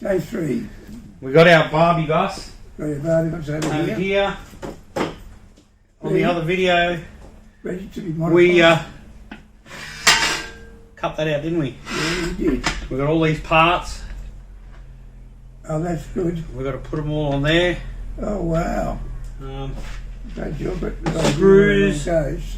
Day 3. We got our Barbie bus Got your Barbie bus over here. On the other video, ready to be modified. we cut that out, didn't we? Yeah, we did. We got all these parts. Oh, that's good. We've got to put them all on there. Oh, wow. Great job. But Screws. Goes.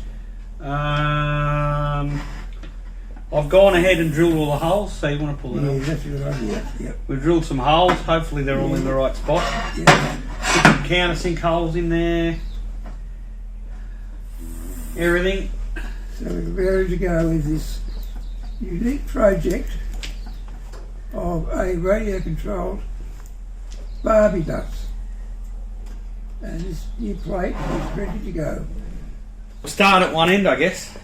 I've gone ahead and drilled all the holes, so you want to pull it Yeah, up. that's a good idea. Yep. We've drilled some holes, hopefully they're all in the right spot. Yeah. Put some countersink holes in there. Everything. So we're ready to go with this unique project of a radio controlled Barbie bus. And this new plate is ready to go. We'll start at one end, I guess.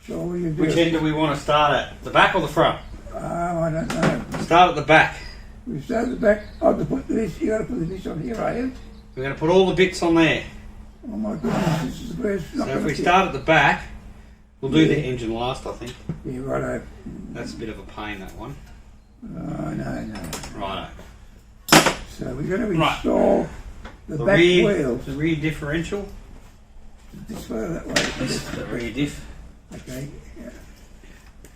So what do you do? Which end do we want to start at? The back or the front? Oh, I don't know. Start at the back. We start at the back. Oh, to put this, you got to put this on here, are you? We're going to put all the bits on there. Oh my goodness, this is where it's not So if gonna we fit. start at the back, we'll do the engine last, I think. Yeah, righto. That's a bit of a pain, that one. Oh, no. Righto. So we're going to install the back rear, wheels. the rear differential. This way or that way? This is the rear diff. Okay, yeah.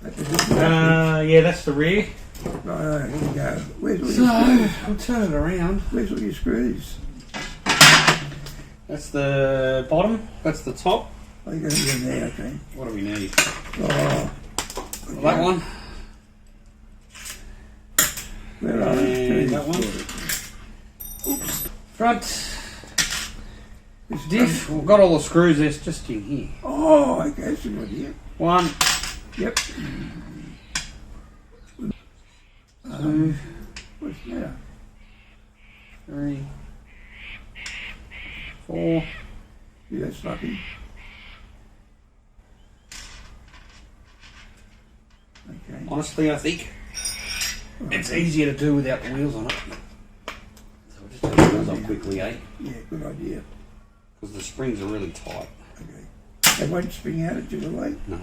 That's a good Yeah, that's the rear. Righto, here we go. Where's all So, your screws? we'll turn it around. Where's all your screws? That's the bottom, that's the top. Oh, you're going to be in there, okay. What do we need? Oh, Well, that one. where are And the that one. screws? Oops. Front This diff. We've got all the screws, there's just in here. Oh, okay, that's a good idea. One, Yep. two, What's the matter? 3, 4. Yeah, that's lucky. Okay. Honestly, I think it's easier to do without the wheels on it. So we'll just take the wheels up quickly, eh? Yeah, good idea. Because the springs are really tight. Okay. They won't spring out at you away? No.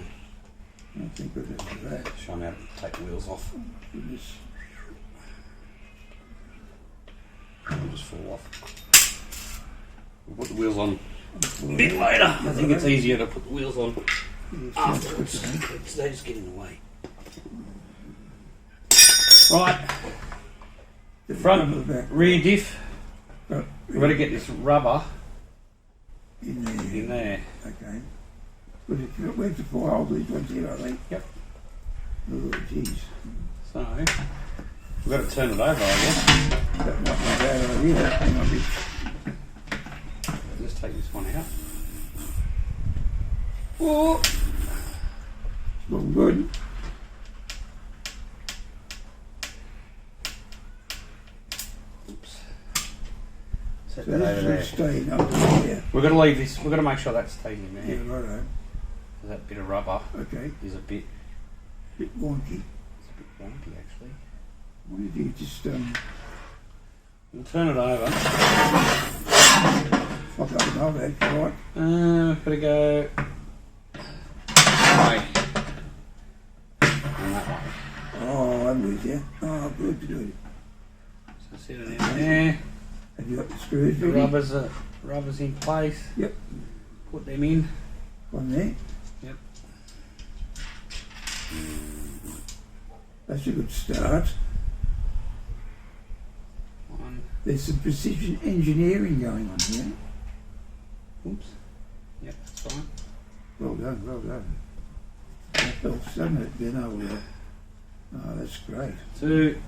Oh, thank goodness for that. Show them how to take the wheels off. Goodness. They'll just fall off. We'll put the wheels on a bit later. I think it's easier to put the wheels on Yes, afterwards. that's good. Because they just get in the way. Right. The Front, of the back. rear diff. Front, We've got to get this rubber in there. in there. Okay. Good. Where's the 4 holes? These ones here, I think. Yep. Oh, jeez. So, we've got to turn it over, I guess. That might be a bad idea. Hang on, Rich. Just take this one out. Oh. Looking good. Oops. Set So that over there. this will stay under here. We're going to leave this. We're going to make sure that stays in Yeah, there. righto. That bit of rubber Okay. is a bit Wonky. wonky, actually. What do you do? Just, We'll turn it over. fuck up and over that, right? Gotta go that way. And that way. Oh, I'm with you. Oh, good. So set it in there. Have you got the screws The ready? rubber's in place. Yep. Put them in. On there? Yep. That's a good start. One. There's some precision engineering going on here. Oops. Yep, that's fine. Well done. That helps, doesn't it? You know, oh, that's great. 2.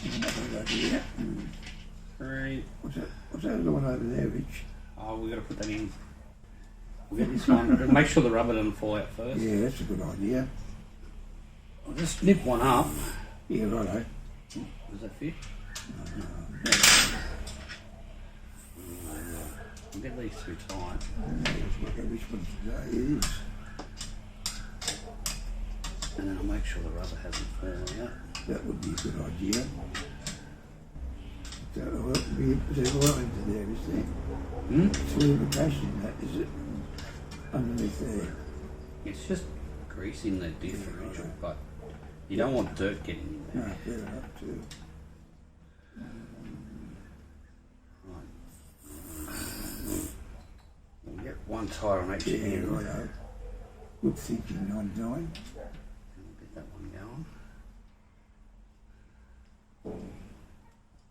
Another idea. 3. What's that other one over there, Rich? Oh, we've got to put that in. We'll get this one. Make sure the rubber doesn't fall out first. Yeah, that's a good idea. I'll just nip one up. Yeah, righto. Does that fit? We'll get these two tight. Let's look at which one today it is. And then I'll make sure the rubber hasn't fallen out. That would be a good idea. There's oil into there, is there? It's lubrication in that, is it? Underneath there. It's just greasing the differential, but You don't want dirt getting in there. No, fair enough too. We'll get one tyre on each Yeah, end. righto. Good thinking, 99. Get that one going.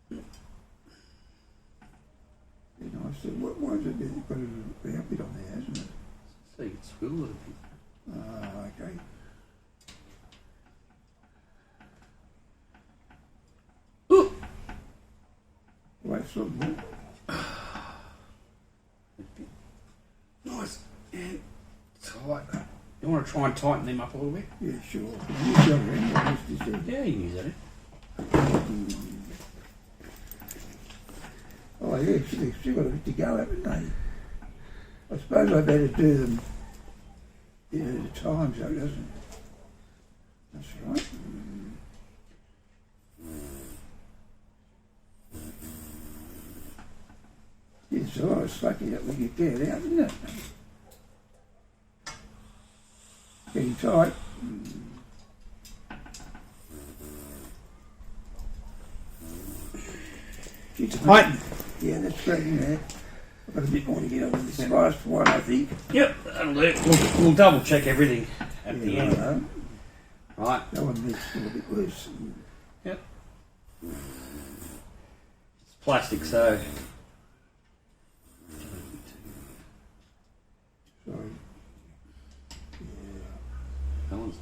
You know, I said, why is it you've got a round bit on there, hasn't it? So you can swivel it a bit. Ah, okay. Ooh. Wait, something. Nice and tight. You want to try and tighten them up a little bit? Yeah, sure. Can you go around like this, you said? Yeah, you can use that. Oh, yeah, they've still got a bit to go, haven't they? I suppose I better do them at a time, so it doesn't. That's right. Yeah, it's a lot of slacking that we get get out, isn't it? Getting tight. Tighten. Yeah, that's great, you know. I've got a bit more to get on this last one, I think. Yep, that'll do. We'll double check everything at the end. Righto. Right. That one needs still a bit loose. Yep. It's plastic, so. Sorry. That one's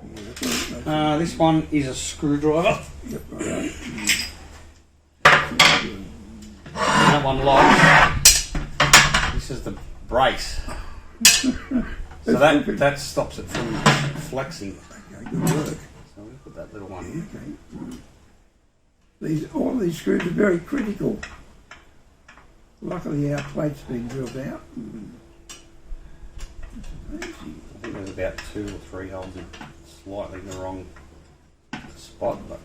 Yeah, that's all right. this one is a screwdriver. Yep, righto. That one locks. This is the brace. So that stops it from flexing. Okay, good work. So we put that little one in. Okay. All these screws are very critical. Luckily our plate's been drilled out. That's amazing. I think there's about 2 or 3 holes in slightly in the wrong spot, but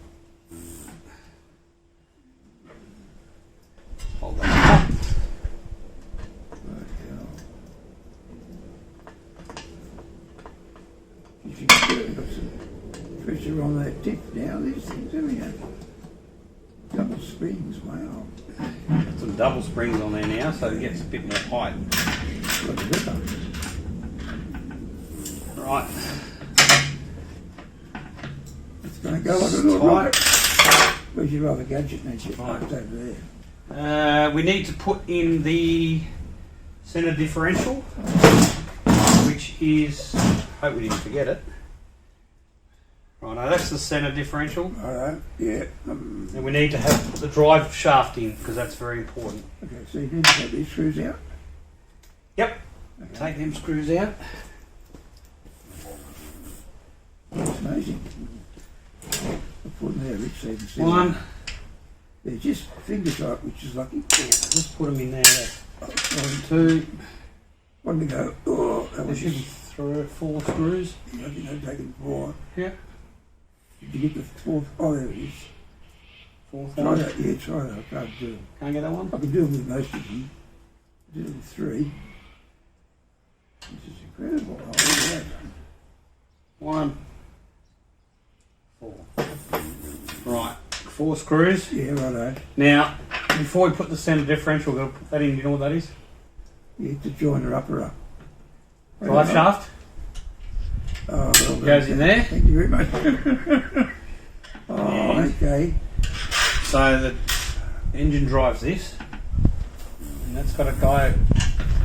hold that up. Bloody hell. You should got some pressure on that tip now, these things, haven't you? Double springs, wow. Got some double springs on there now, so it gets a bit more height. Got a ripper. Right. It's going to go like a little Tight. rocket. Where's your other gadget, mate? Right. It's over there. We need to put in the centre differential, which is, hope we didn't forget it. Right, now that's the centre differential, Alright, yeah. and we need to have the drive shaft in because that's very important. Okay, so you need to take these screws out. Yep. Okay. Take them screws out. That's amazing. I'll put them there, Rich, so you can see One. them. They're just finger tight, which is lucky. Just put them in there. Oh, 2. one to go. Oh, that There was should be just... 3 or 4 screws. I think I've taken 4. Yeah. Did you get the 4th? Oh, there it is. 4th Try one. that, yeah, try that. I can't do them. Can't get that one? I can do them with most of them. Do them with 3. This is incredible. Oh, look at that. 1. 4. Right. 4 screws. Yeah, righto. Now, before we put the centre differential, we're going to put that in. You know what that is? You have to join her upper up. Drive shaft. Oh, well, Goes in there. Thank you very much. Oh, okay. So the engine drives this, and that's got to go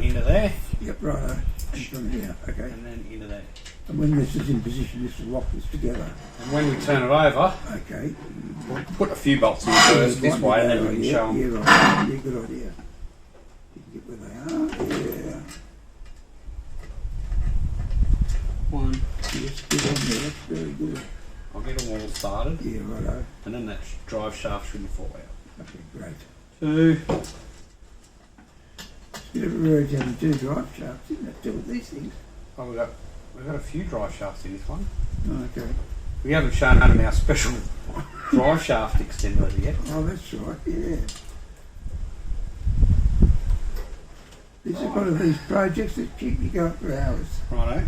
into there, Yep, righto. And from here, okay. and then into there. And when this is in position, this will lock this together. And when we turn it over, Okay. we'll put a few bolts in first this way, and then we can show them. Yeah, right. Yeah, good idea. You can get where they are. Yeah. 1. Yes, good on there. That's very good. I'll get them all started, Yeah, righto. and then that drive shaft shouldn't fall out. Okay, great. 2. It's a bit of a rarity having 2 drive shafts, isn't it? Still with these things. Oh, we've got a few drive shafts in this one. Okay. We haven't shown them our special drive shaft extender yet. Oh, that's right, yeah. This is one of these projects that keep you going for hours. Righto.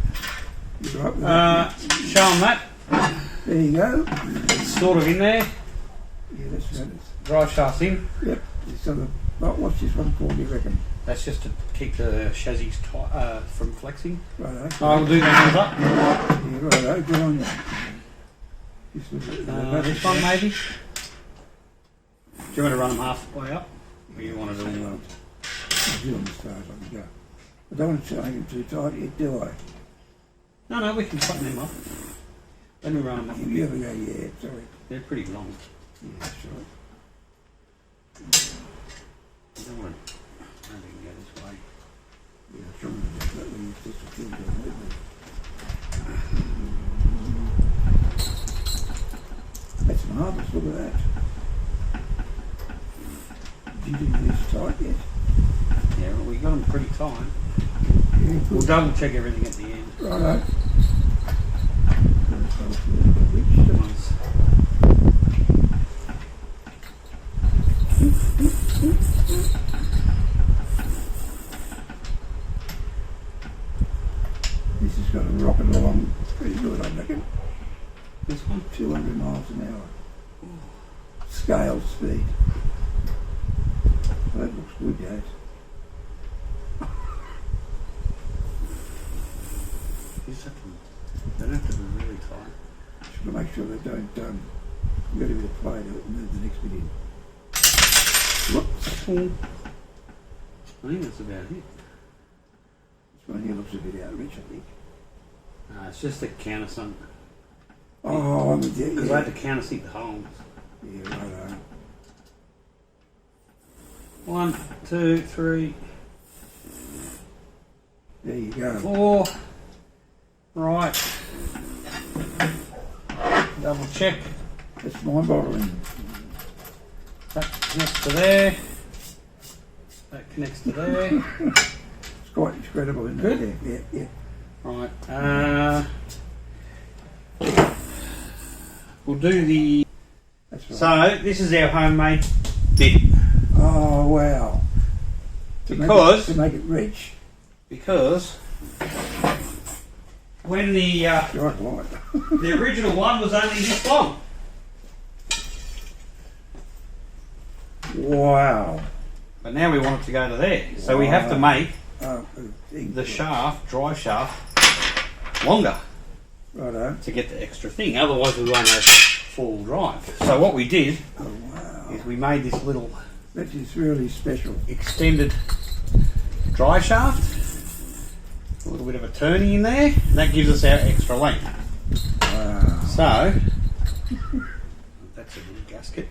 You right with that? Show them that. There you go. It's sort of in there. Yeah, that's right. Drive shaft's in. Yep. It's on the, what's this one called, you reckon? That's just to keep the chassis from flexing. Righto. I will do that up. Yeah, righto. Good on you. This one maybe. Do you want to run them halfway up? Or you want to do them? I'll do them as far as I can go. I don't want to make them too tight yet, do I? No, we can tighten them up. Let me run them up a You bit. ever go, yeah, sorry. They're pretty long. Yeah, that's right. I don't want to. Maybe we can go this way. Yeah, I'm trying to just let me just a few down with me. That's marvellous, look at that. You didn't use tight yet. Yeah, well, we got them pretty tight. Yeah, We'll good. double check everything at the end. Righto. Once. This has got a rocket along pretty good, I reckon. This one? 200 miles an hour. Scale speed. Well, that looks good, guys. You just have to, they don't have to be really tight. Just got to make sure they don't you've got a bit of play to move the next bit in. Whoops. I think that's about it. This one here looks a bit out rich, I think. No, it's just the countersunk. Oh, I'm with you. Because I Yeah, had to countersink the holes. yeah, righto. 1, 2, 3, There you go. 4. Right. Double check. That's mind boggling. That connects to there. That connects to there. It's quite incredible, isn't it? Good. Yeah, yeah, Right. We'll do the. that's right. So this is our homemade bit Oh, wow. Because- to make it rich. because when the God, right. the original one was only this long. Wow. But now we want it to go to there. So we have to make Thing. the shaft, drive shaft, longer Righto. to get the extra thing. Otherwise we won't have full drive. So what we did Oh, wow. is we made this little That is really special. extended drive shaft. A little bit of a turning in there. And that gives us our extra length. Wow. So that's a little gasket.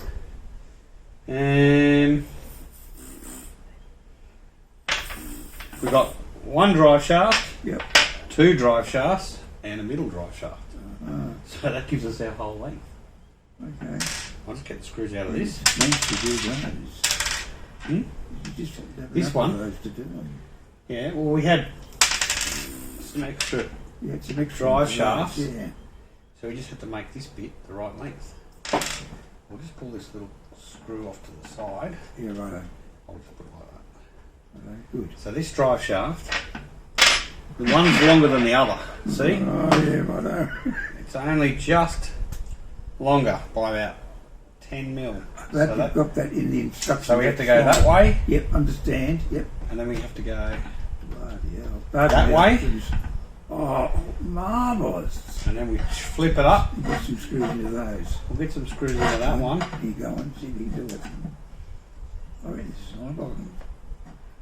And we've got one drive shaft, Yep. 2 drive shafts, and a middle drive shaft. Uh, So that gives us our whole length. okay. I'll just get the screws out of this. Nice to do those. Hmm? You just have This enough one? of those to do them. Yeah, well we had some extra, Yeah, it's an extra Drive ones, shafts. Yeah. so we just had to make this bit the right length. We'll just pull this little screw off to the side. Yeah, righto. I'll just put it like that. Righto. Good. So this drive shaft, the one's longer than the other. See? Oh, yeah, righto. It's only just longer by about 10 mil. That, So, you've got that in the instructions. so we have to go that way, Yep, understand. Yep. and then we have to go, Bloody hell. That way? Oh, marvellous. and then we flip it up. You got some screws into those. We'll get some screws into that one. Here you go and see if you can do it. I mean, this is my problem.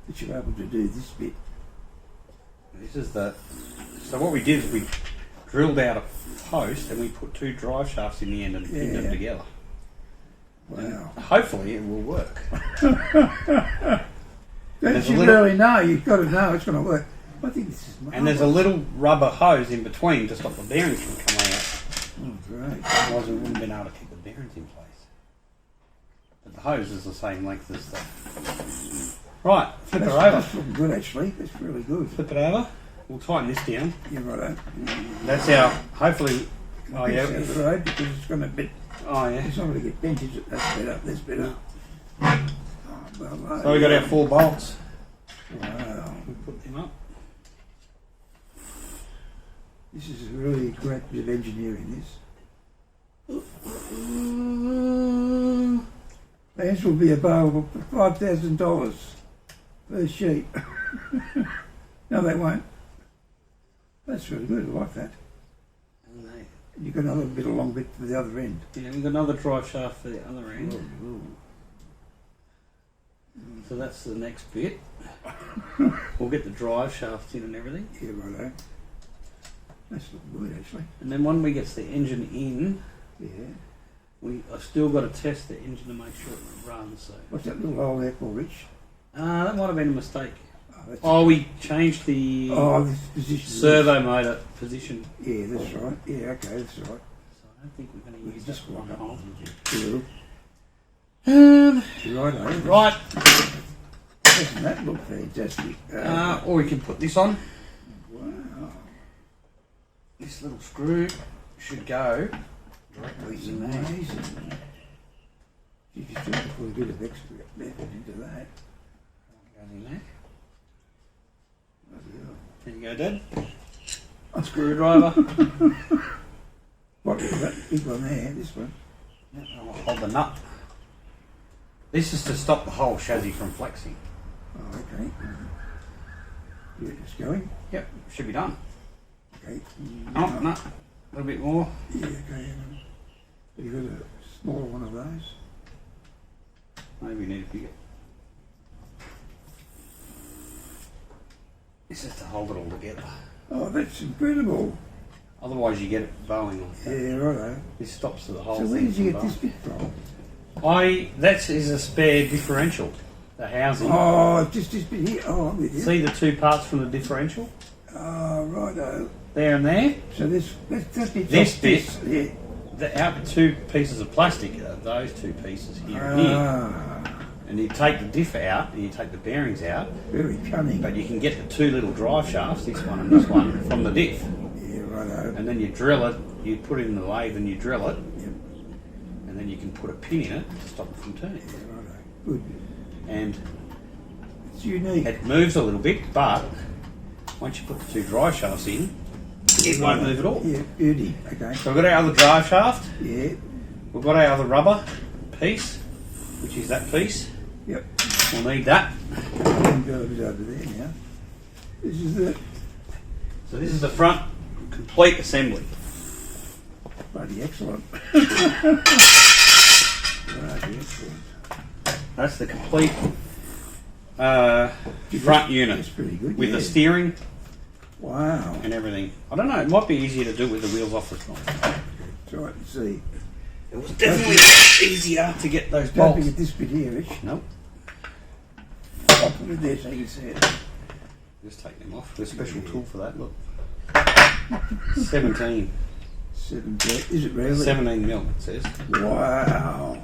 That you're able to do this bit. This is the. So what we did is we drilled out a post and we put 2 drive shafts in the end and pinned them Yeah. together. Wow. And hopefully it will work. Don't There's a you little- really know? You've got to know it's going to work. I think this is marvellous. And there's a little rubber hose in between to stop the bearings from coming out. Oh, great. Otherwise we wouldn't have been able to keep the bearings in place. But the hose is the same length as the. Right, flip That's, her over. that's looking good, actually. That's really good. Flip it over. We'll tighten this down. You're right. That's our. Hopefully. Oh yeah. It's out the road because it's going to be. Oh yeah. It's not going to get bent, is it? That's better. That's better. Oh, well, So we got our 4 bolts. Wow. We put them up. This is a really great bit of engineering, this. These will be available for $5,000 per sheet. No, they won't. That's really good. I like that. You've got another bit, a long bit for the other end. Yeah, we've got another drive shaft for the other end. Ooh. So that's the next bit. We'll get the drive shaft in and everything. Yeah, righto. That's looking good, actually. And then when we get the engine in, Yeah. I've still got to test the engine to make sure it runs. So. What's that little hole there for, Rich? That might have been a mistake. Oh, We changed the this position. servo motor position. Yeah, that's right. Yeah, okay, that's right. So I don't think we're going to use Just this one hole. Cool. Righto. Right. Doesn't that look fantastic? Or we can put this on. Wow. This little screw should go directly That's in there. amazing. You just have to put a bit of extra effort into that. Goes in there. Bloody hell. There you go, Dad. A screwdriver. What is that big one there? This one? Yeah, I'll hold the nut. This is to stop the whole chassis from flexing. Oh, okay. Yeah, it's going. Yep, should be done. Okay. Oh, no, a little bit more. Yeah, okay. Have you got a smaller one of those? Maybe we need a bigger. This is to hold it all together. Oh, that's incredible. Otherwise you get it bowing like that. Yeah, righto. This stops the whole So where thing did you from get this bit from? That is a spare differential. The housing. Oh, just this bit here. Oh, I'm with you. See the two parts from the differential? Oh, righto. There and there. So this bit. This bit. Yeah. The out two pieces of plastic are those two pieces here and here. Ah, And you take the diff out and you take the bearings out, very cunning. but you can get the two little drive shafts, this one and this one, from the diff. Yeah, righto. And then you drill it, you put it in the lathe and you drill it, Yep. and then you can put a pin in it to stop it from turning. Yeah, righto. Good. And It's unique. it moves a little bit, but once you put the two drive shafts in, it won't move at all. Yeah, beauty. Okay. So we've got our other drive shaft, Yeah. we've got our other rubber piece, which is that piece. Yep. We'll need that. And go a bit over there now. This is the So this is the front complete assembly. bloody excellent. Bloody excellent. That's the complete front unit That's pretty good. with yeah. the steering Wow. and everything. I don't know, it might be easier to do it with the wheels off the front. Try it and see. It was definitely easier to get those Don't bolts. forget this bit here, Rich. Nope, I'll put it there so you can see it. just take them off. There's a special tool for that, look. 17. 17. Is it really? 17 mil, it says. Wow.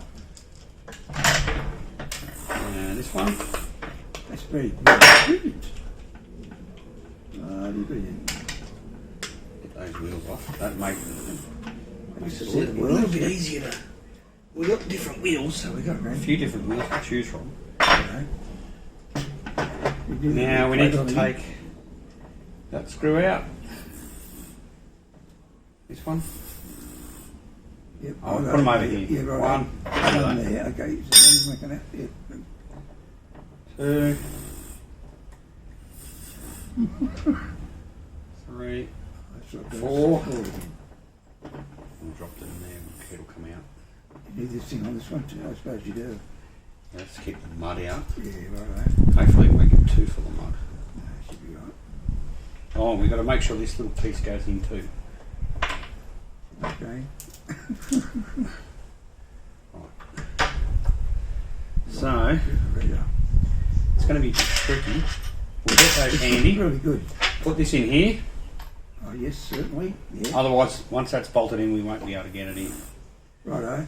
And this one. That's very brilliant. Brilliant. Get those wheels off. That makes it Set a the little wheels, bit yeah. easier to... We've got different wheels, so we've got a few different wheels to choose from. Okay. Now we need to take that screw out. This one. Yep. I'll put them over here. Yeah, right. One. One there. Okay. So I'm making that. Yeah. Two. 3. That's right, 4. that's again. We'll drop it in there, it'll come out. You need this thing on this one too, I suppose you do. Let's keep the mud out. Yeah, right. Hopefully we get 2 full of mud. No, should be right. Oh, we've got to make sure this little piece goes in too. Okay. So, it's going to be tricky. We'll get those handy. Really good. Put this in here. Oh yes, certainly. Yeah. Otherwise, once that's bolted in, we won't be able to get it in. Righto.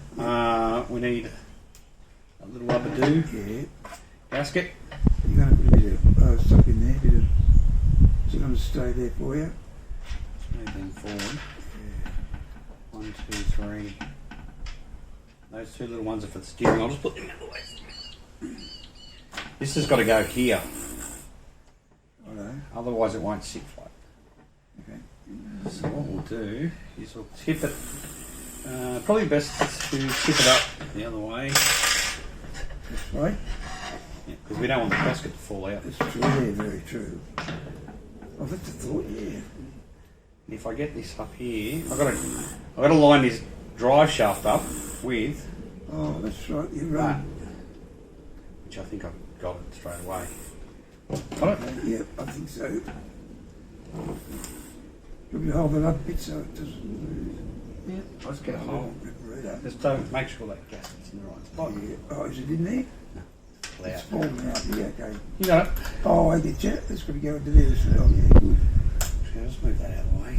We need a little rubber do Yeah. gasket. You're going to put a bit of stuff in there. Bit of. Is it going to stay there for you? Move them forward. Yeah. 1, 2, 3. Those 2 little ones are for the steering. I'll just put them out of the way. This has got to go here. Righto. Otherwise, it won't sit flat. Okay. So what we'll do is we'll tip it. Probably best to tip it up the other way. this way. Because we don't want the gasket to fall out. That's true, yeah, very true. Oh, that's a thought, yeah. And if I get this up here, I've got to line this drive shaft up with Oh, that's right, you're that, right. which I think I've got it straight away. Got it? Yeah, I think so. You'll be holding up a bit so it doesn't move. Yeah, I'll just get a hole. Right up. Just don't make sure that gasket's in the right spot. Yeah. Oh, is it in there? Loud. It's falling out, yeah, okay. You got it? Oh, I get you. It's got to go into there as well, yeah, good. Okay, just move that out of the way.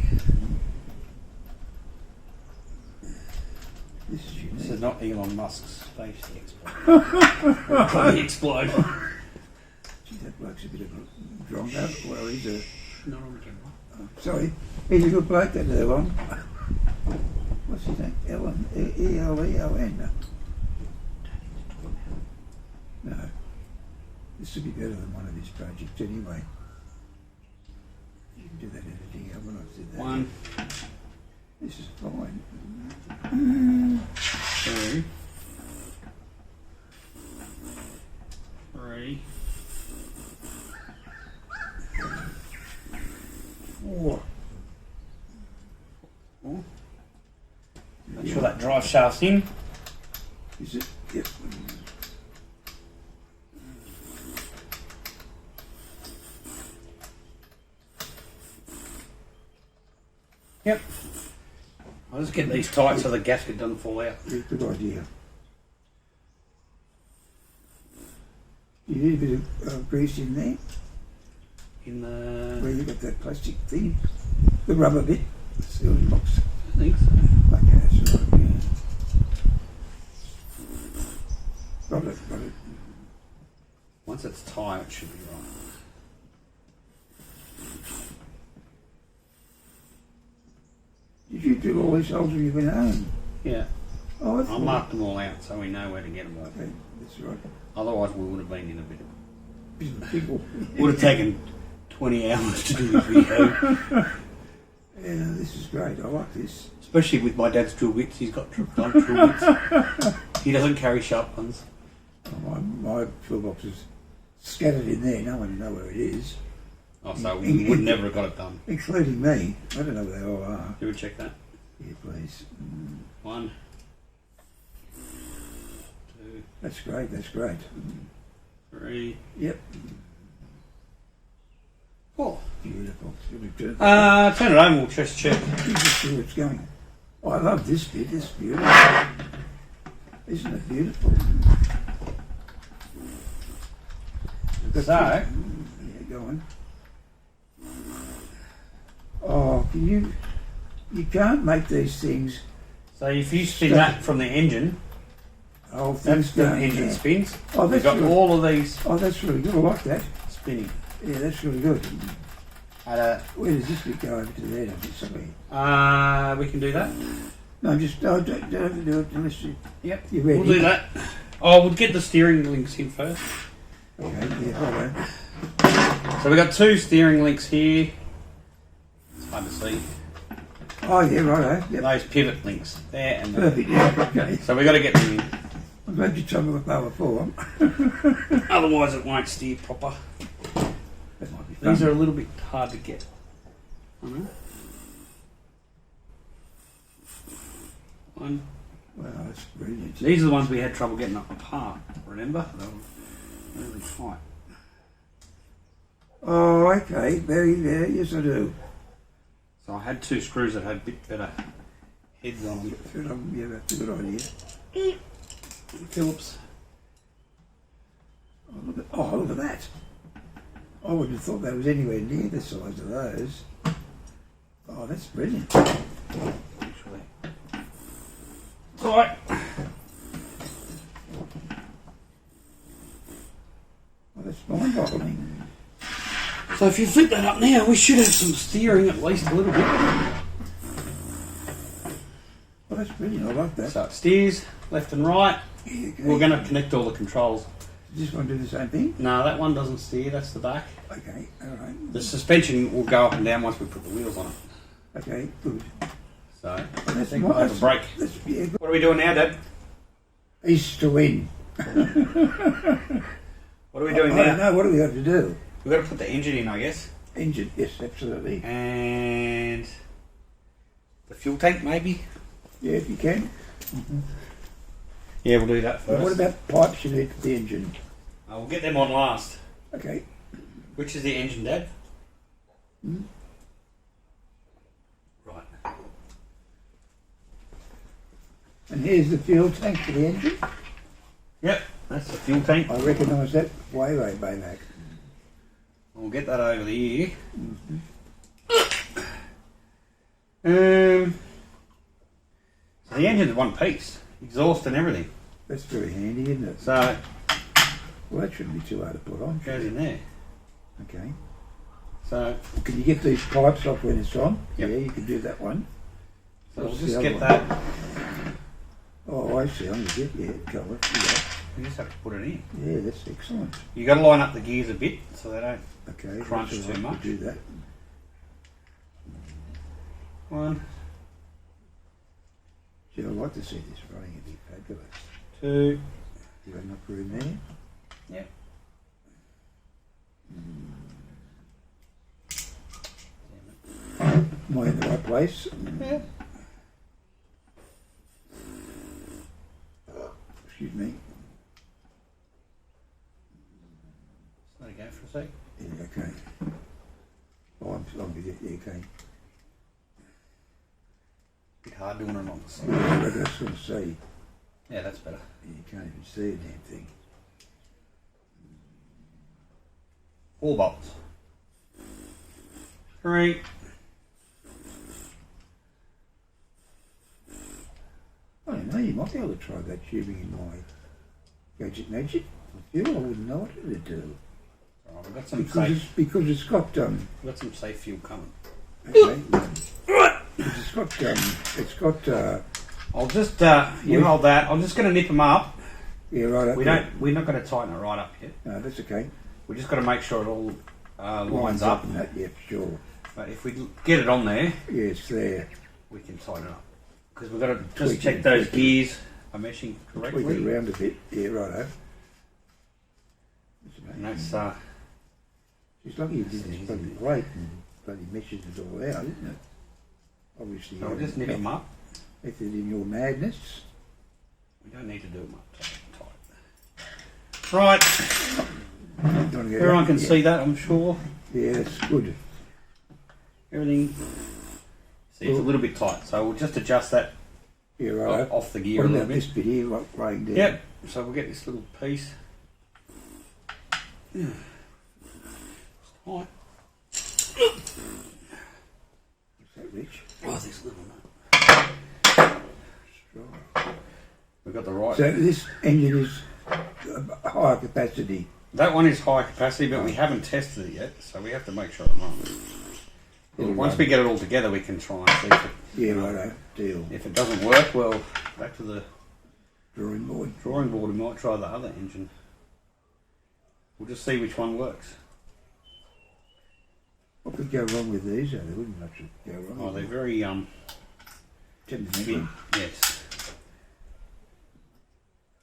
This is unique. This is not Elon Musk's space explode. Probably explode. Gee, that bloke's a bit of a drongo. Well, he's a... Not on camera. Oh, sorry. He's a good bloke, that Elon. What's his name? Elon? E-L-E-O-N? No. This would be better than one of his projects anyway. You can do that editing. I when I did that. One, This is fine. two, three, Four. four. Make sure that drive shaft's in. Is it? Yep. Yep. I'll just get these tight so the gasket doesn't fall out. Yeah, good idea. You need a bit of grease in there, In where the... you got that plastic thing, the rubber bit, the sealing box. I think so. Okay, that's right. Yeah. Got it, got it. Once it's tight, it should be right. Did you do all these holes when you went home? Yeah. Oh, that's I'll right. mark them all out so we know where to get them all. Okay, that's right. Otherwise, we would have been in a bit of... Bit of a pickle. Would have taken 20 hours to do this video. Yeah, this is great. I like this. Especially with my dad's drill bits. He's got drill bits. He doesn't carry sharp ones. Oh, my toolbox is scattered in there. No one will know where it is, Oh, so we would never have got it done. including me. I don't know where they all are. You would check that. Here, please. One, two, That's great. That's great. three, Yep. four. Beautiful. Turn Turn it over and we'll just check. You just see where it's going. Oh, I love this bit. It's beautiful. Isn't it beautiful? So, Yeah, go on. Oh, can you can't make these things. if you spin that from the engine, Oh, that's things the going. engine spins. Oh, We've that's got good. all of these Oh, that's really good. I like that. spinning. Yeah, that's really good. At a, Where does this bit go over to there? Does it somewhere? we can do that. No, just don't have to do it unless Yep. you're ready. We'll do that. Oh, we'll get the steering links in first. Okay, yeah, hold on. So we've got two steering links here. It's hard to see. Oh, yeah, righto. Yep. Those pivot links there and there. Perfect, yeah, okay. So we've got to get them in. I'm glad you told me what they were for. Otherwise it won't steer proper. That might be fun. These are a little bit hard to get. One. Wow, that's brilliant. These are the ones we had trouble getting apart, remember? They were really tight. Oh, okay, very, yes I do. So I had two screws that had a bit better heads on them. Yeah, that's a good idea. Phillips. Oh, look at that. I wouldn't have thought that was anywhere near the size of those. Oh, that's brilliant. Actually. It's alright. Oh, that's mind-boggling. So if you flip that up now, we should have some steering at least a little bit. Oh, that's brilliant. I like that. So it steers left and right. Yeah, okay. We're going to connect all the controls. Just want to do the same thing? No, that one doesn't steer, that's the back. Okay, alright. The suspension will go up and down once we put the wheels on it. Okay, good. So, I That's think we'll have a break. That's, yeah, good. What are we doing now, Dad? East to win. What are we doing I now? don't know, what do we have to do? We've got to put the engine in, I guess. Engine, yes, absolutely. And the fuel tank, maybe? Yeah, if you can. Yeah, we'll do that first. What about pipes you need for the engine? We'll get them on last. Okay. Which is the engine, Dad? Hmm? Right. And here's the fuel tank for the engine. Yep, that's the fuel tank. I recognise that way back. We'll get that over here. So the engine's one piece, exhaust and everything. That's very handy, isn't it? So Well, that shouldn't be too hard to put on. it goes in there. Okay. So, Can you get these pipes off when it's on? Yep. Yeah, you can do that one. so we'll What's just the get other that. Oh, I see. I'm going to get cover. Yeah. We just have to put it in. Yeah, that's excellent. You got to line up the gears a bit so they don't Okay. crunch that's too all right, much. Do that. One, Gee, I'd like to see this running. It'd be fabulous. 2. You got enough room there? Yep. Am I in the right place? Yeah. Excuse me. Let it go for a sec. Yeah, okay. Oh, I'm with you. Yeah, okay. Bit hard doing it on the side. I was going to say, Yeah, that's better. you can't even see a damn thing. 4 bolts. 3. I don't know, you might be able to try that tubing in my gadget magic. I feel I wouldn't know what it would do. Alright, we've got some safe. Because it's got We've got some safe fuel coming. okay. It's got I'll just you hold that. I'm just going to nip them up. yeah, right up We're there. not going to tighten it right up yet. No, that's okay. We just got to make sure it all lines up. and that, yeah, sure. But if we get it on there, Yeah, it's there. we can tighten it up. Because we've got to just Tweak check it, those tweak it. gears are meshing Tweak it correctly. around a bit. Yeah, righto. And that's It's lucky you did this bloody plate and bloody meshes it all out, isn't it? Obviously, so we'll just nip them up. method in your madness. We don't need to do them up tight. Right, everyone can see that, I'm sure. Yeah, that's good. Everything. See, it's a little bit tight, so we'll just adjust that Yeah, right. off the gear What a little about bit. this bit here, like laying down? Yep. So we'll get this little piece. It's tight. What's that, Rich? Oh, this little nut. Right. We've got the right. So this engine is higher capacity. That one is high capacity, but we haven't tested it yet, so we have to make sure it runs. It'll Once run. we get it all together, we can try and see if it, Yeah, righto. Deal. if it doesn't work. Well, back to the Drawing board. drawing board. We might try the other engine. We'll just see which one works. What could go wrong with these? There wouldn't much go wrong. Oh, they're very big. Temperamental. Yes.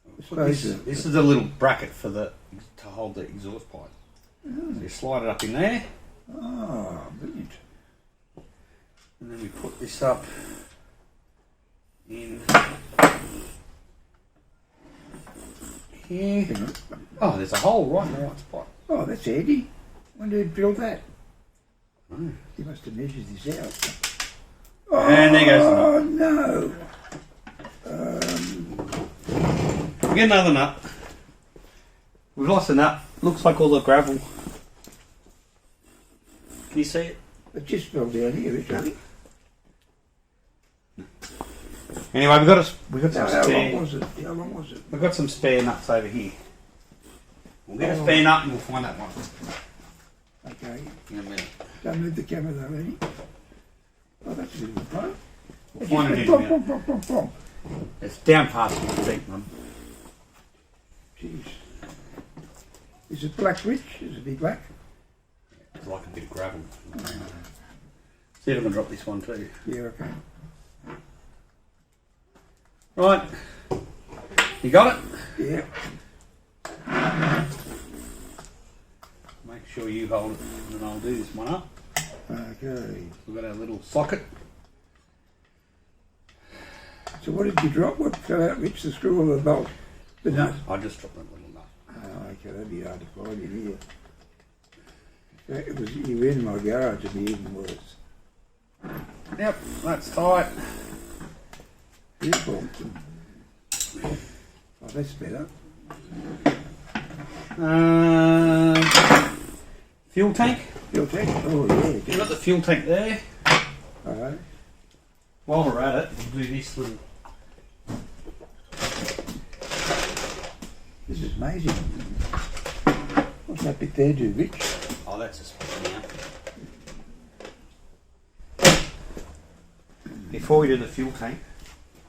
I Put suppose this is a little bracket for the to hold the exhaust pipe. So you slide it up in there, Oh, brilliant. and then we put this up in here. Hang on. Oh, there's a hole right in the right spot. Oh, that's handy. When did you drilled that? Oh. You must have measured this out. And there goes the nut. Oh, no. We get another nut. We've lost a nut. Looks like all the gravel. Can you see it? It just fell down here, Richard. Anyway, we've got some How long spare. was it? How long was it? We've got some spare nuts over here. We'll get a spare nut and we'll find that one Okay. in a minute. Don't move the camera though, Eddie. Oh, that's a bit of a pro. We'll find it in a Plonk, minute. plonk, plonk, plonk, plonk. It's down past my feet, Mum. Jeez. Is it black, Rich? Is it be black? It's like a bit of gravel. See if I can drop this one too. Yeah, okay. Right. You got it? Yeah. sure you hold it, and then I'll do this one up. Okay. We've got our little socket. So what did you drop? What fell out, Rich? The screw or the bolt? The nut? I just dropped that little nut. Oh, okay, that'd be hard to find in here. In fact, it was, you were in my garage, it'd be even worse. Yep, that's tight. Beautiful. Oh, that's better. Fuel tank. Fuel tank? Oh, yeah. You've got the fuel tank there. Alright. While we're at it, we'll do this little. This is amazing. What's that bit there do, Rich? Oh, that's a split now. Before we do the fuel tank,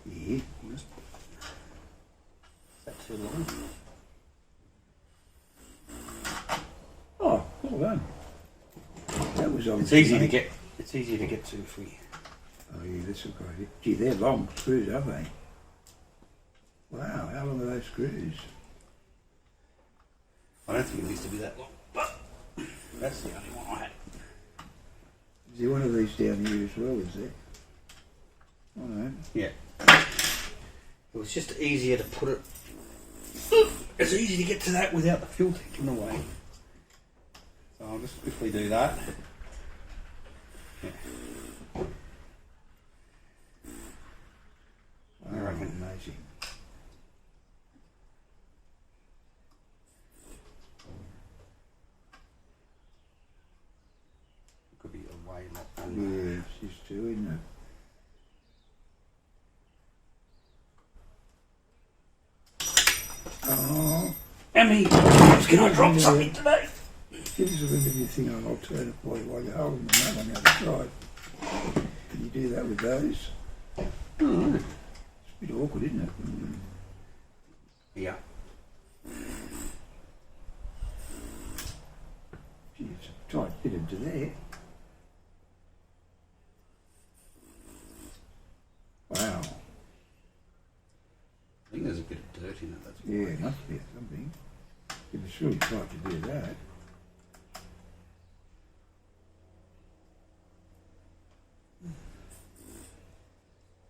Yeah. is that too long? Oh, well done. That was on. It's easy to get. It's easy to get to if we. Oh yeah, that's a great. Gee, they're long screws, aren't they? Wow, how long are those screws? I don't think it needs to be that long, but that's the only one I had. Is there one of these down here as well, is there? Oh no. Yeah. It was just easier to put it. It's easy to get to that without the fuel tank in the way. So I'll just quickly do that. Yeah. Oh, I reckon. amazing. Could be a way lot longer. Yeah, it's just too, isn't it? Oh, Emmy, can I drop something today? give us a look at your thing on alternate for you while you're holding them out on the other side. Can you do that with those? Oh, It's a bit awkward, isn't it? yeah. Gee, it's a tight bit into there. Wow. I think there's a bit of dirt in it. That's Yeah, why. it must be something. If it's really tight to do that.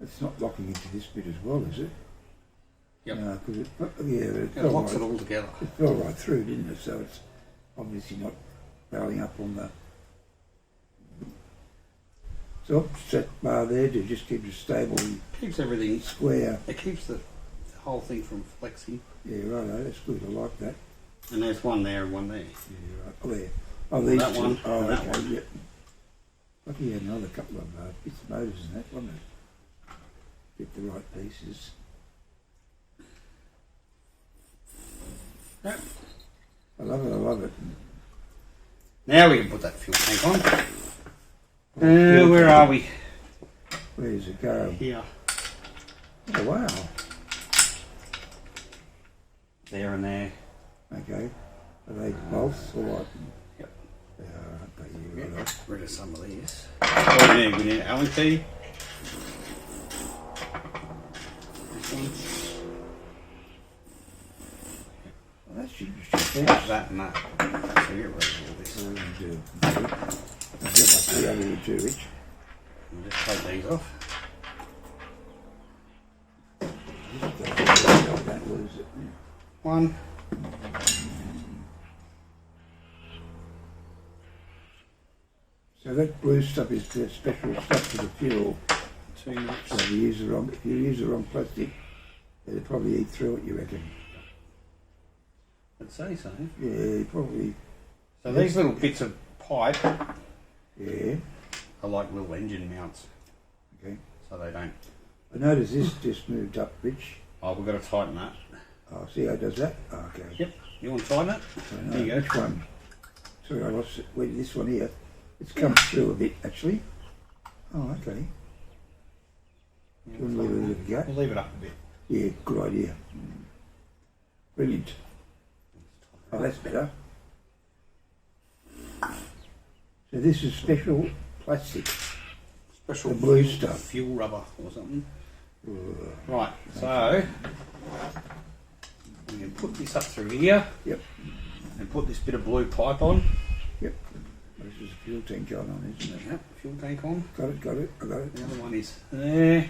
It's not locking into this bit as well, is it? Yep. No, because it It locks it all together. It fell right through, didn't it? So it's obviously not barreling up on the. So that bar there to just keep it stable, Keeps everything. square. It keeps the whole thing from flexing. Yeah, righto, that's good. I like that. And there's one there and one there. Yeah, right. Oh, there. Oh, these That two. one Oh, and that okay. one. Yep. Lucky had another couple of bits of motors in that, wasn't it? Get the right pieces. Yep. I love it. I love it. Now we can put that fuel tank on. Fuel Where tank. are we? Where does it go? Here. Oh, wow. There and there. Okay. Are they bolts or what? Yep. They are, aren't they? Yeah, Get right. rid of some of these. What do we need? We need Allen key. This one. Well, that's interesting. That and that. So get rid of all this. What do we do? I've got my key over here too, Rich. We'll just take these off. Don't lose it. One. So that blue stuff is the special stuff for the fuel. Two So nuts. if you use the wrong plastic, it'll probably eat through it, you reckon? I'd say so. Yeah, probably. So these little bits of pipe Yeah. are like little engine mounts. Okay. So they don't. I noticed this just moved up, Rich. Oh, we've got to tighten that. Oh, see how it does that? Oh, okay. Yep. You want to tighten it? I There you go. Which one? Sorry, I lost it. Where this one here? It's come through a bit, actually. Oh, okay. Do you want to leave it a little go? We'll leave it up a bit. Yeah, good idea. Brilliant. Oh, that's better. So this is special plastic. Special The blue fuel- stuff. Fuel rubber or something. Ugh. Right, so we can put this up through here. Yep. And put this bit of blue pipe on. Yep. This is a fuel tank going on, isn't it? Yep, fuel tank on. Got it, I got it. The other one is there.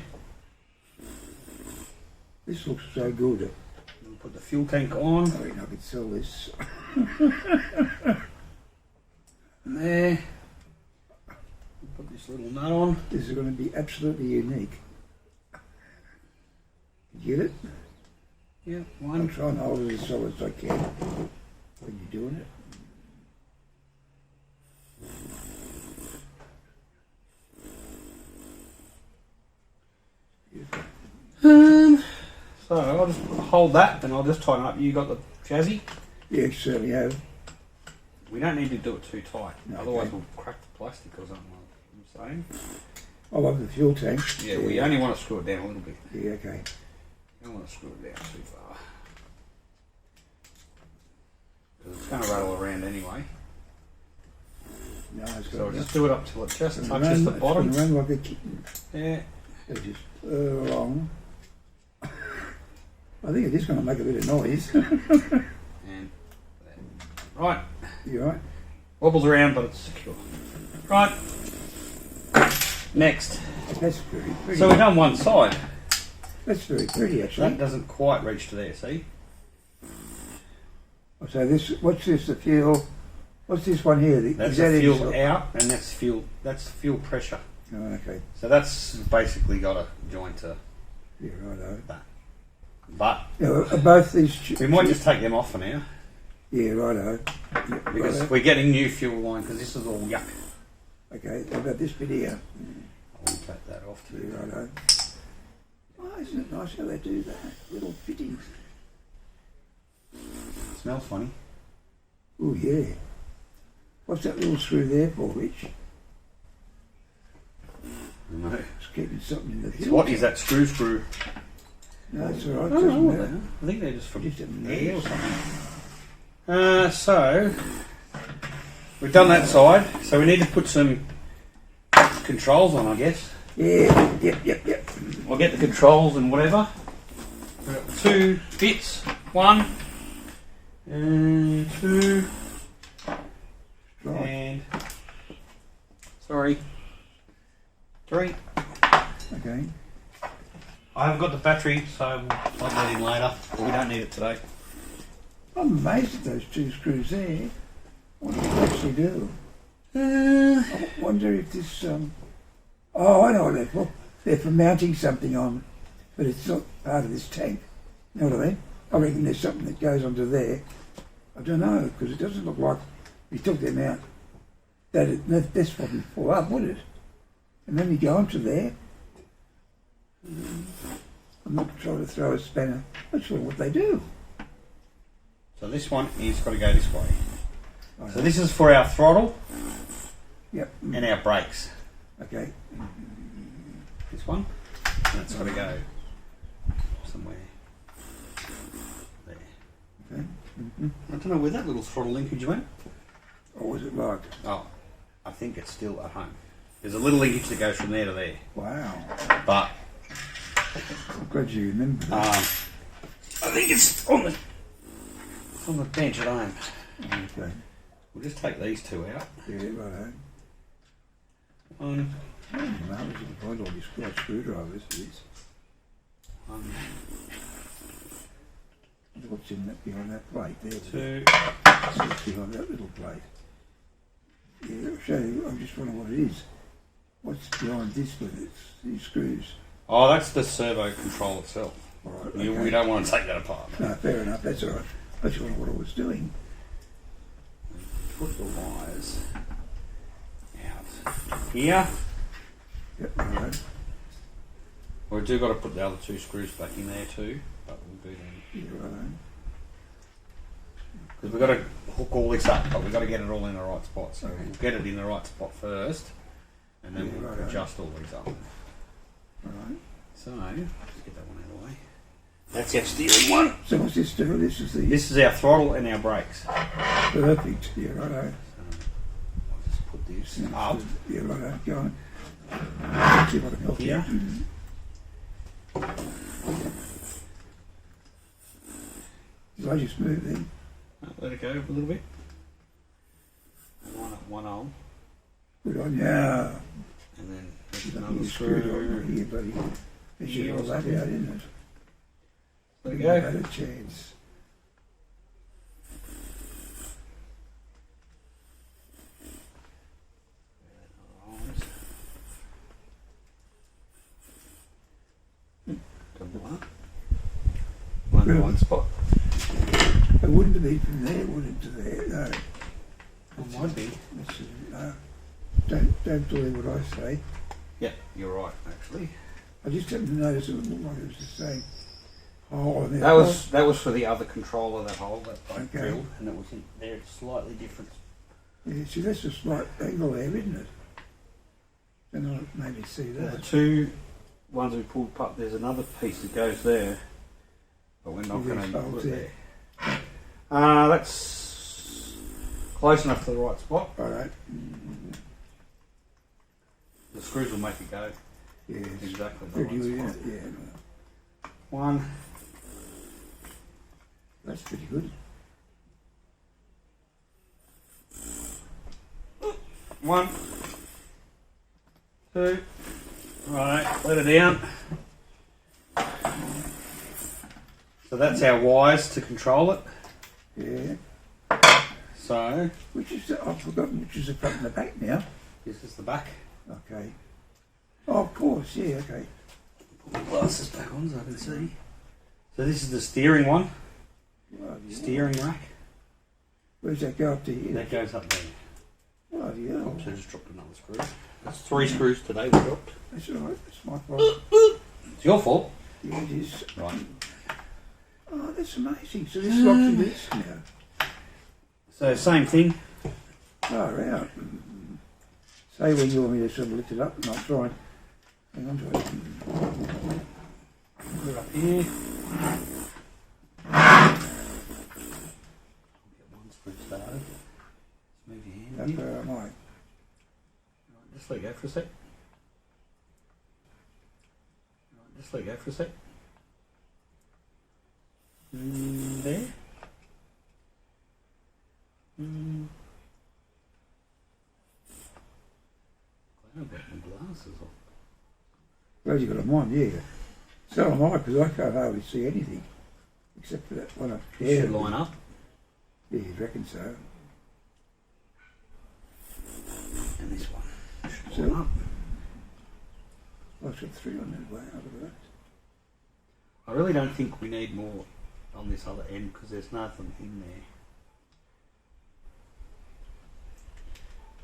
This looks so good. We'll put the fuel tank on. I reckon I could sell this. And there. Put this little nut on. This is going to be absolutely unique. Get it? Yeah, I'll one. try and hold it as solid as I can when you're doing it. So I'll just hold that and I'll just tighten up. You got the chassis? Yeah, you certainly have. We don't need to do it too tight, No, otherwise okay. we'll crack the plastic or something like I'm saying. I love the fuel tank. Yeah, we only want to screw it down a little bit. Yeah, okay. You don't want to screw it down too far. Because it's going to rattle around anyway. No, it's got So we'll just do it up till it just touches the It's bottom. going to run like a kitten. Yeah. They just along. I think it is going to make a bit of noise. And right. You right? Wobbles around, but it's secure. Right. Next. That's very pretty. So we've done one side. That's very pretty, actually. That doesn't quite reach to there, see? So this, what's this? The fuel. What's this one here? That's Is that the fuel in- out, and that's fuel pressure. Oh, okay. So that's basically got a joint to Yeah, righto. that. But Now, are both these. we might just take them off for now, Yeah, righto. Yeah, because righto. we're getting new fuel line, because this is all yuck. Okay, how about this bit here? I'll take that off Yeah, too. righto. Oh, isn't it nice how they do that? Little fittings. Smells funny. Oh, yeah. What's that little screw there for, Rich? No. It's keeping something in the It's fuel. what is that screw? No, it's all right. I don't Doesn't know. matter. I think they're just for Just haven't air or noticed. something. So we've done that side. So we need to put some controls on, I guess. Yeah, yep. I'll get the controls and whatever. We've got 2 bits. 1 and 2 Right. and 3. Okay. I haven't got the battery, so we'll plug that in later. But we don't need it today. I'm amazed at those 2 screws there. What do they actually do? I wonder if this. Oh, I know what they're for. They're for mounting something on, but it's not part of this tank. You know what I mean? I reckon there's something that goes onto there. I don't know, because it doesn't look like we took them out. This wouldn't fall up, would it? And then you go onto there. I'm not trying to throw a spanner. That's sure what they do. So this one is got to go this way. I So know. this is for our throttle Yep. and our brakes. Okay. This one, and it's got to go somewhere there. Okay. I don't know where that little throttle linkage went. What was it like? Oh, I think it's still at home. There's a little linkage that goes from there to there, Wow. but I'm glad you remember that. I think it's on the bench at home. Okay. We'll just take these 2 out. Yeah, righto. One, I don't know, I was going to find all these great screwdrivers for this. one, What's in that behind that plate there? 2. What's behind that little plate? Yeah, I'll show you. I'm just wondering what it is. What's behind this with it? These screws. Oh, that's the servo control itself. All right. We Okay. don't want to take that apart. No, fair enough. That's all right. I just wondered what I was doing. Put the wires out here. Yep. All right. We do got to put the other 2 screws back in there too, but we'll do them. Yeah, righto. Because we've got to hook all this up, but we've got to get it all in the right spot. So we'll get it in the right spot first, and then Yeah, we'll righto. adjust all these up. All right. So, let's get that one out of the way. That's our steering one. So what's this do? This is the This is our throttle and our brakes. perfect. Yeah, righto. I'll just put this up Yeah, righto. Go on. See if I can help you. here. Did I just move then? Let it go a little bit. one on. Good on ya. And then there's You another screwed screw. on here, buddy. They should Here have or that out, something. isn't it? There we Give go. that a chance. One spot. It wouldn't have been from there, would it, to there? No. It might be. No. Don't believe what I say. Yeah, you're right, actually. I just happened to notice it looked like it was the same hole in there. That was for the other controller, that hole that I Okay. drilled, and it was in there. It's slightly different. Yeah, see, that's a slight angle there, isn't it? And I maybe see Well, the that. two ones we pulled apart, there's another piece that goes there, but we're not Yeah, going to folds put it there. That's close enough to the right spot. All right. The screws will make it go Yes. exactly the Pretty good, right isn't spot. it? Yeah. One, That's pretty good. one, two. Right, let it down. So that's our wires to control it. Yeah. So Which is I've forgotten which is the front and the back now. this is the back. Okay. Oh, of course. Yeah. Okay. Put my glasses back on so I can see. So this is the steering one, Bloody hell. steering rack. Where's that go up to here? That goes up there. Bloody hell. Oops, I just dropped another screw. That's 3 screws today we dropped. That's all right. That's my fault. It's your fault. Yeah, it is. Right. Oh, that's amazing. So this locks into this now. So same thing. Far out. Say when you want me to sort of lift it up, and I'll try and hang on to it. Put it up here. Get one screw started. Let's move your hand That's here. where I might. Right, just let go for a sec. Right, just let go for a sec. There. I've got my glasses on. Glad you got them on, yeah. So am I, because I can't hardly see anything. Except for that one up It there. should line up. Yeah, you reckon so. And this one should So- line up. Oh, it's got 3 on that way, out of that. I really don't think we need more on this other end because there's nothing in there.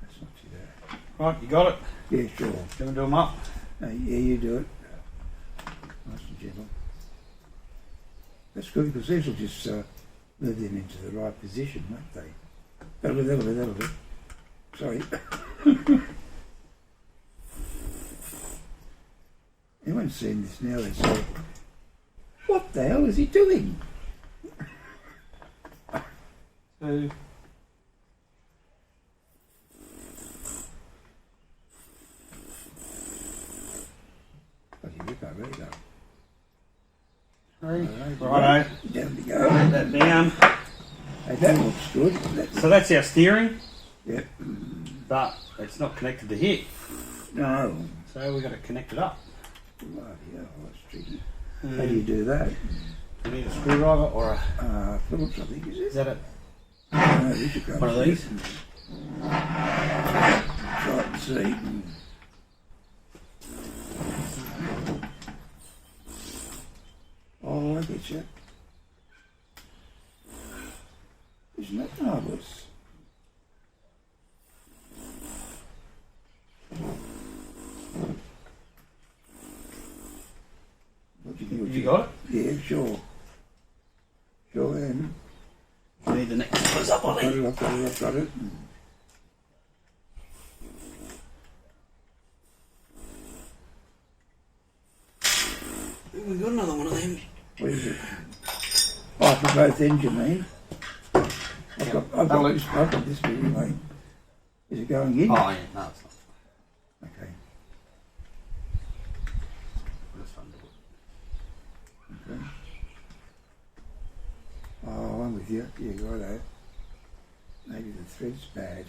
That's not too bad. Right, you got it? Yeah, sure. Do you want to do them up? Yeah, you do it. Nice and gentle. That's good because these will just move them into the right position, won't they? That'll do. Sorry. Anyone's seen this now, they say, what the hell is he doing? So, Bloody rip, I really don't. righto. Down we Put go. that down. Hey, that looks good. That, So that's our steering, yep. but it's not connected to here. No. So we've got to connect it up. Bloody hell, that's tricky. How do you do that? We need a screwdriver or a... Phillips, I think, is Is it? that it? No, this should go One of these? Try it and see. Oh, I get you. Isn't that marvellous? What do you think? You got it? Yeah, sure. Sure am. We need the next screws up on Got it. it, I've got it. We've got another one of them. What is it? Oh, for both ends, you mean? I've got this bit anyway. Is it going in? Oh, yeah, no, it's not. Okay. We'll just undo it. Okay. Oh, I'm with you. Yeah, righto. Maybe the thread's bad.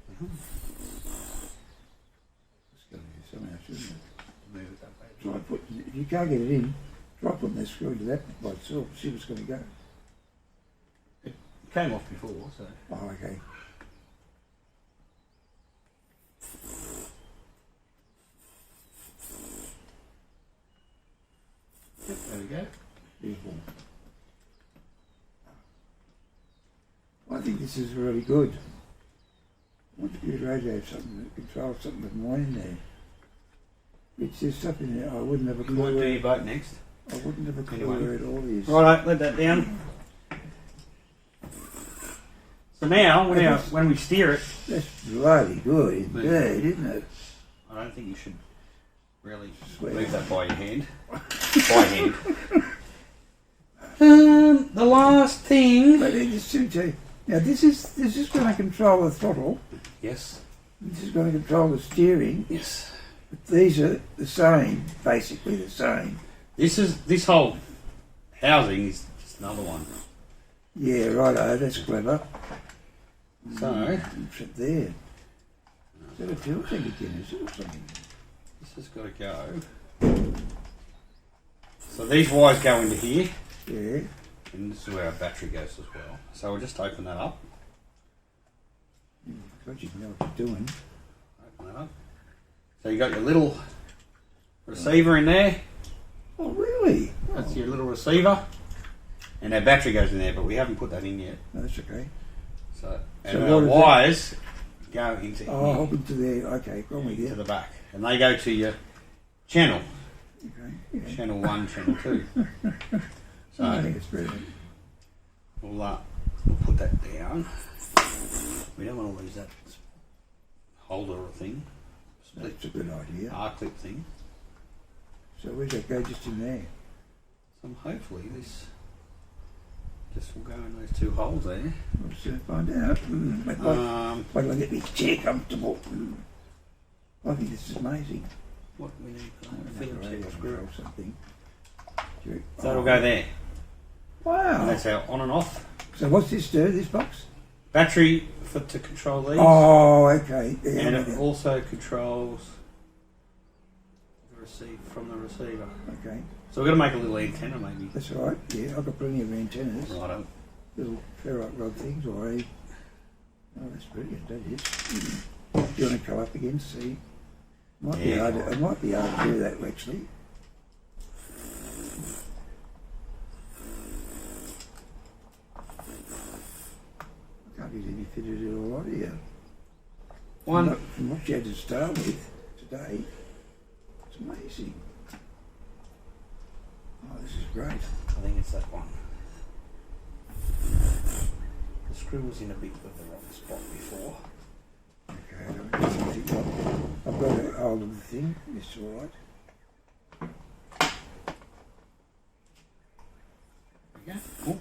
It's going to be somehow, shouldn't it? Move it that way. Try putting, if you can't get it in, try putting that screw into that by itself, see what's going to go. It came off before, so. Oh, okay. Yep, there we go. Beautiful. I think this is really good. I want to be ready to have something that controls something with mine in there. It's just something that I wouldn't have a You clue want to do where, your boat next? I wouldn't have a clue Anyway. where it all is. Righto, let that down. So now, when we steer it, That's bloody good indeed, isn't it? I don't think you should really Swear. move that by your hand. By hand. The last thing. But it is too. Now this is going to control the throttle. Yes. This is going to control the steering. Yes. But these are the same, basically the same. This whole housing is just another one. Yeah, righto. That's clever. So Sit there. Is that a fuel tank again? Is it or something? this has got to go. So these wires go into here, Yeah. and this is where our battery goes as well. So we'll just open that up. God, you know what you're doing. Open that up. So you got your little receiver in there. Oh, really? That's your little receiver, and our battery goes in there, but we haven't put that in yet. No, that's okay. So and So our what is wires go into Oh, here, hop into there. Okay, go on with to you. the back, and they go to your channel, Okay. Yeah. channel 1, channel 2. I So think it's brilliant. we'll put that down. We don't want to lose that holder or thing, split That's a good idea. R-clip thing. So where's that go? Just in there? So hopefully this will go in those two holes there. We'll soon find out. Wait till I get my chair comfortable. I think this is amazing. What we need for that? Make a Film radio check screw screw. or something. So that'll go there. And Wow. that's our on and off. So what's this do, this box? Battery to control these. Oh, okay. Yeah, And I'm with it you. also controls the receive from the receiver. Okay, So we're going to make a little antenna maybe. that's all right. Yeah, I've got plenty of antennas. Righto. Little ferrite rod things or a... Oh, that's brilliant, that is. Do you want to come up again, see? Might be Yeah. hard to, it might be hard to do that, actually. Can't get any fitted at all out here. One. From what you had to start with today, it's amazing. Oh, this is great. I think it's that one. The screw was in a bit of the wrong spot before. Okay, I don't know something like- I've got a hold of the thing, it's all right. There we go. Oh.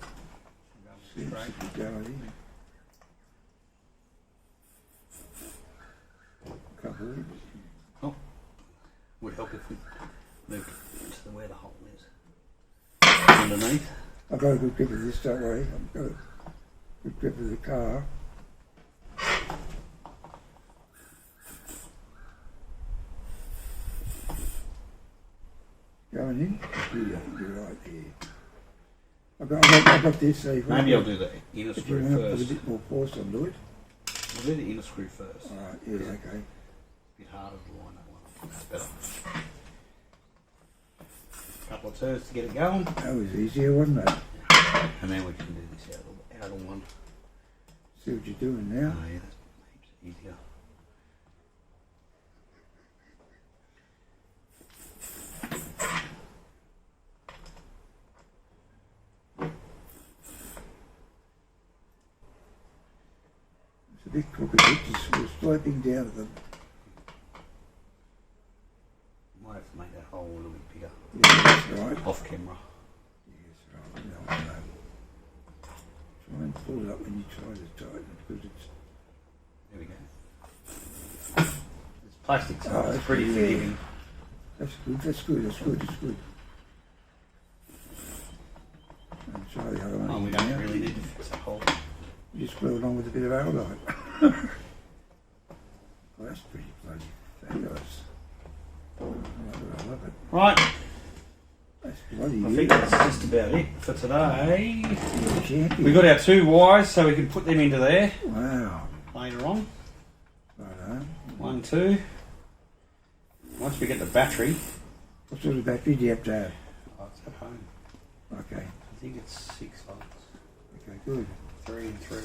Seems Straight. to be going in. Couple of Oh. Would help if we moved it to where the hole is. Underneath. I've got a good grip of this, don't worry. I've got a good grip of the car. Going in? Yeah, I think you're right there. I've got this. So if Maybe I'll do the inner If you screw want to put a first. bit more force onto it. We'll do the inner screw first. Alright, yeah, okay. A bit harder to line that one up. That's better. A couple of turns to get it going, That was easier, wasn't it? and then we can do this outer one. See what you're doing now. Oh yeah, that's heaps easier. It's a bit crooked, it's just sloping down at the... Might have to make that hole a little bit bigger. Yeah, that's right. Off camera. Yes, right. No, I know. Try and pull it up when you try to tighten it, because it's... There we go. It's plastic, so Oh, it's that's pretty good. forgiving. That's good, that's good, that's good, that's good. And try the other one. Oh, we again don't now. really need to fix that hole. You just glue along with a bit of aldite. Right, That's bloody I good. think that's just about it for today. You're a champion. We got our 2 wires so we can put them into there Wow. later on. Righto. 1, 2. Once we get the battery, What sort of battery do you have to have? oh, it's at home. Okay. I think it's 6 volts. Okay, good. 3 and 3.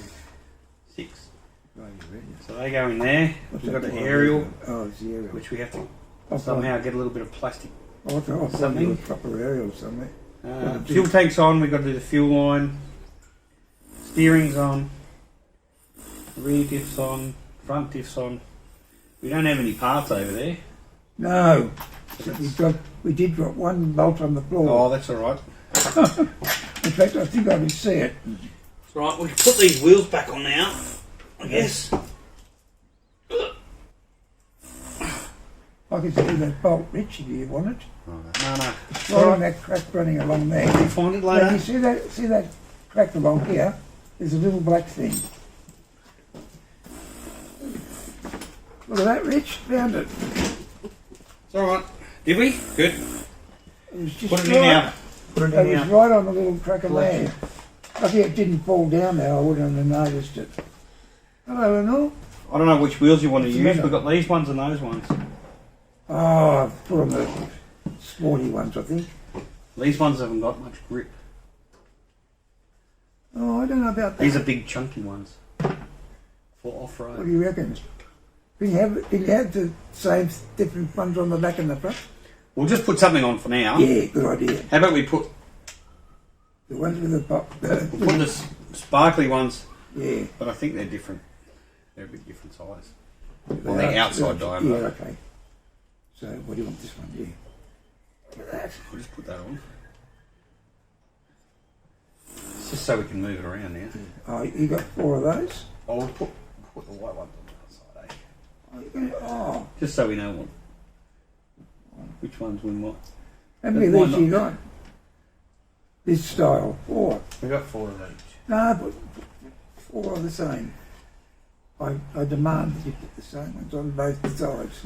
6. Right, you ready? So they go in there. What's We've got that the for? aerial, Oh, it's the aerial. which we have to I'll somehow get a little bit of plastic. I'll find something. you a proper aerial somewhere. Fuel tank's on, we've got to do the fuel line. Steering's on. Rear diff's on. Front diff's on. We don't have any parts over there. No. So We did drop one bolt on the floor. oh, that's alright. In fact, I think I can see it. It's alright, we can put these wheels back on now, I guess. I can see that bolt, Rich, if you want it. No. It's right on that crack running along there. We'll find it Now, later. you see that crack along here? There's a little black thing. Look at that, Rich. Found it. It's alright. Did we? Good. It was just Put it in now. Put it It in was now. right on the little crack of land. Lucky it didn't fall down there. I wouldn't have noticed it. Hello, Lenore. I don't know which wheels you want to What's the use. matter? We've got these ones and those ones. Oh, I've put on the sporty ones, I think. These ones haven't got much grip. Oh, I don't know about that. These are big chunky ones for What off-road. do you reckon? Can you have the same different ones on the back and the front? We'll just put something on for now. Yeah, good idea. How about we put The ones with the pop. we'll put the sparkly ones, Yeah. but I think they're different. They're a bit different size. They On the are- outside diameter. Yeah, okay. So, what do you want this one? Yeah. Look at that. We'll just put that on. It's just so we can move it around now. Oh, you got 4 of those? Oh, we'll put the white ones on the outside, eh? Oh, you're gonna, oh. Just so we know which ones we might. How many of Why these you got? This style? 4. We've got 4 of each. No, but 4 are the same. I demand that you put the same ones on both sides.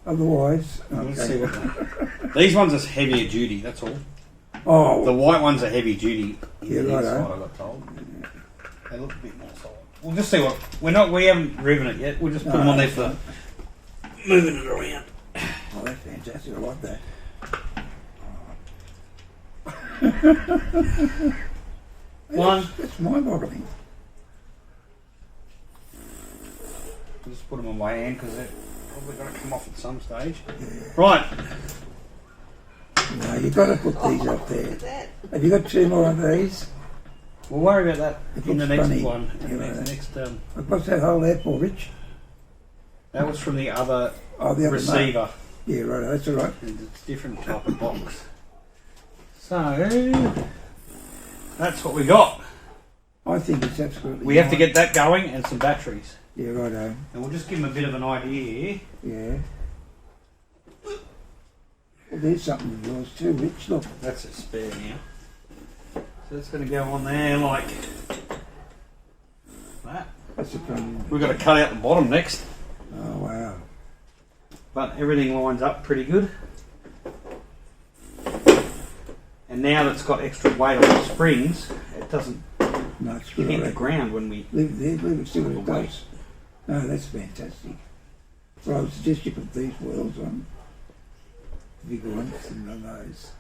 Otherwise, Let's see okay. what these ones are heavier duty, that's all. Oh, The white ones are heavy duty. Yeah, The righto. inside, I got told. They look a bit more solid. We'll just see what we haven't driven it yet. We'll just put them on there for moving it around. oh, that's fantastic. I like that. One. That's mind-boggling. I'll just put them on my hand because they're probably going to come off at some stage. Right. No, you've got to put these up there. Have you got 2 more of these? We'll worry about that It in the looks next funny. one. Yeah, In right. the next, What's that hole there for, Rich? that was from the other Oh, the other receiver. mate. Yeah, right. That's all right. And it's a different type of box. So, that's what we got. I think it's absolutely. We have to fine. get that going and some batteries. Yeah, righto. And we'll just give them a bit of an idea here. Yeah. Well, there's something of yours too, Rich. Look. That's a spare now. So it's going to go on there like that. That's a fun. We've got to cut out the bottom next. Oh, wow. But everything lines up pretty good. And now that it's got extra weight on the springs, it doesn't No, it's good. hit I the reckon. ground when we... Leave it there. Leave it. See what it Wait. does. No, that's fantastic. Well, I would suggest you put these wheels on. Bigger ones than those.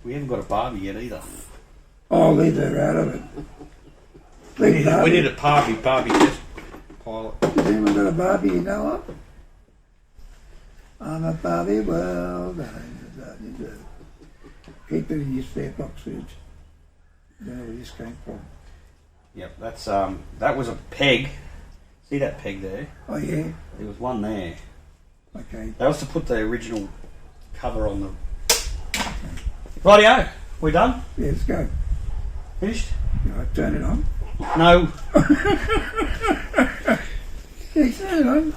We haven't got a barbie yet either. Oh, leave her out of it. We Leave Barbie. need a Barbie test pilot. Has anyone got a Barbie you know of? I'm a Barbie, well done. Keep it in your spare box, Rich. I don't know where this came from. Yep, that's that was a peg. See that peg there? Oh, yeah? There was one there. Okay. That was to put the original cover on the... Rightio, we done? Yeah, let's go. Finished? You want to turn it on? No. Yeah, turn it on.